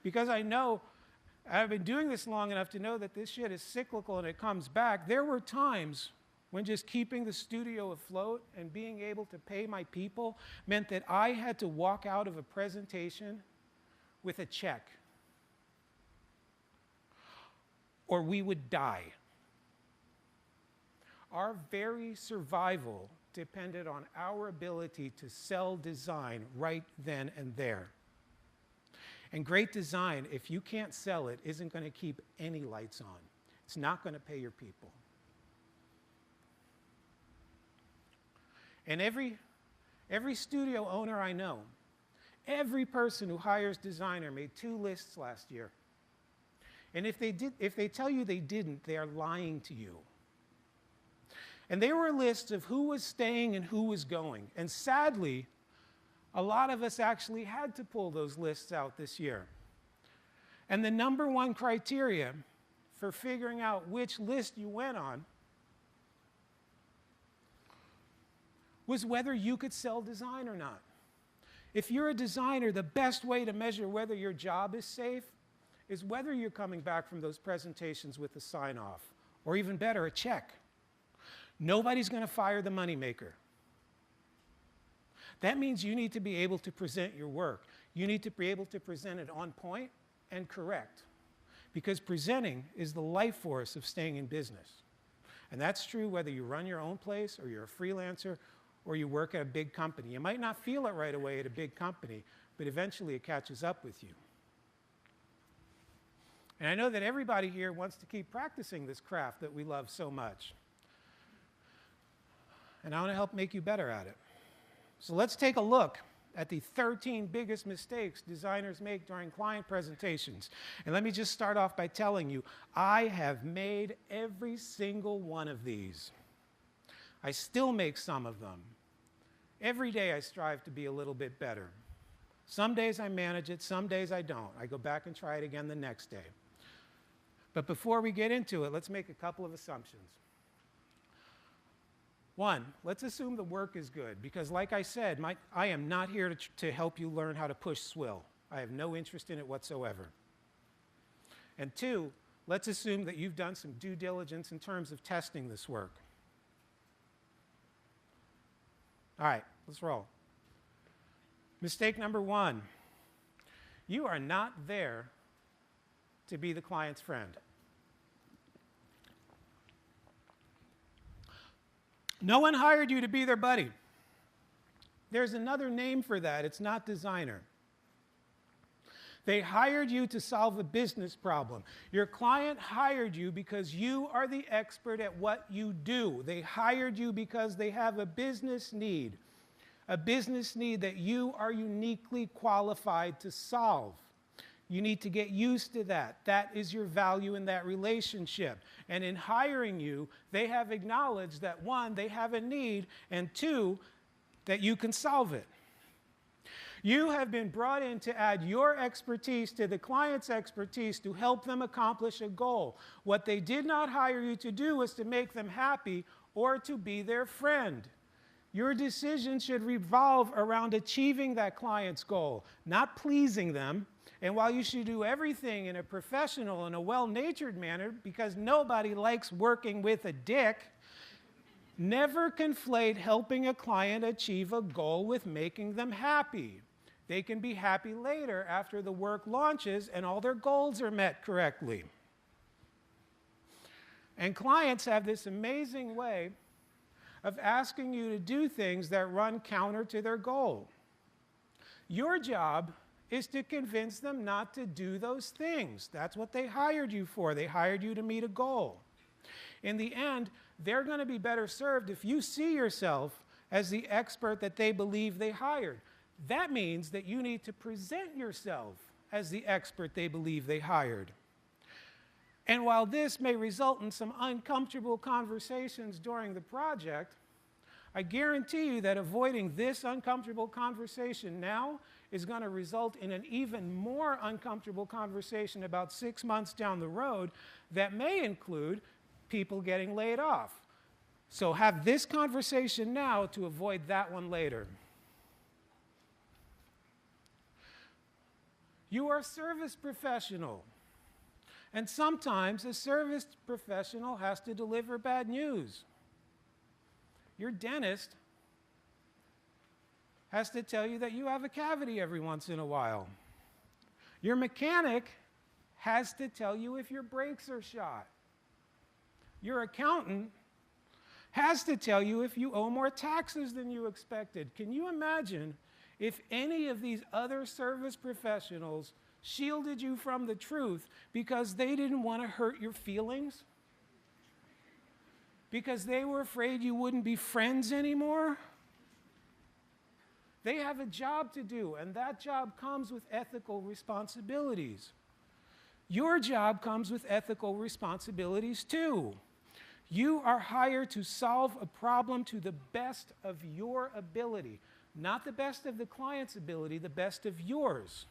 because I know I've been doing this long enough to know that this shit is cyclical and it comes back. There were times when just keeping the studio afloat and being able to pay my people meant that I had to walk out of a presentation with a check, or we would die. Our very survival depended on our ability to sell design right then and there. And great design, if you can't sell it, isn't going to keep any lights on. It's not going to pay your people. And every studio owner I know, every person who hires designer made 2 lists last year. And if they tell you they didn't, they are lying to you. And they were lists of who was staying and who was going. And sadly, a lot of us actually had to pull those lists out this year. And the number one criteria for figuring out which list you went on was whether you could sell design or not. If you're a designer, the best way to measure whether your job is safe is whether you're coming back from those presentations with a sign-off, or even better, a check. Nobody's going to fire the moneymaker. That means you need to be able to present your work. You need to be able to present it on point and correct, because presenting is the life force of staying in business. And that's true whether you run your own place or you're a freelancer or you work at a big company. You might not feel it right away at a big company, but eventually it catches up with you. And I know that everybody here wants to keep practicing this craft that we love so much. And I want to help make you better at it. So let's take a look at the 13 biggest mistakes designers make during client presentations. And let me just start off by telling you, I have made every single one of these. I still make some of them. Every day I strive to be a little bit better. Some days I manage it, some days I don't. I go back and try it again the next day. But before we get into it, let's make a couple of assumptions. One, let's assume the work is good, because like I said, I am not here to help you learn how to push swill. I have no interest in it whatsoever. And two, let's assume that you've done some due diligence in terms of testing this work. All right, let's roll. Mistake number one, you are not there to be the client's friend. No one hired you to be their buddy. There's another name for that. It's not designer. They hired you to solve a business problem. Your client hired you because you are the expert at what you do. They hired you because they have a business need that you are uniquely qualified to solve. You need to get used to that. That is your value in that relationship. And in hiring you, they have acknowledged that, one, they have a need, and two, that you can solve it. You have been brought in to add your expertise to the client's expertise to help them accomplish a goal. What they did not hire you to do was to make them happy or to be their friend. Your decision should revolve around achieving that client's goal, not pleasing them. And while you should do everything in a professional and a well-natured manner, because nobody likes working with a dick, never conflate helping a client achieve a goal with making them happy. They can be happy later after the work launches and all their goals are met correctly. And clients have this amazing way of asking you to do things that run counter to their goal. Your job is to convince them not to do those things. That's what they hired you for. They hired you to meet a goal. In the end, they're going to be better served if you see yourself as the expert that they believe they hired. That means that you need to present yourself as the expert they believe they hired. And while this may result in some uncomfortable conversations during the project, I guarantee you that avoiding this uncomfortable conversation now is going to result in an even more uncomfortable conversation about 6 months down the road that may include people getting laid off. So have this conversation now to avoid that one later. You are a service professional. And sometimes a service professional has to deliver bad news. Your dentist has to tell you that you have a cavity every once in a while. Your mechanic has to tell you if your brakes are shot. Your accountant has to tell you if you owe more taxes than you expected. Can you imagine if any of these other service professionals shielded you from the truth because they didn't want to hurt your feelings? Because they were afraid you wouldn't be friends anymore? They have a job to do, and that job comes with ethical responsibilities. Your job comes with ethical responsibilities too. You are hired to solve a problem to the best of your ability, not the best of the client's ability, the best of yours.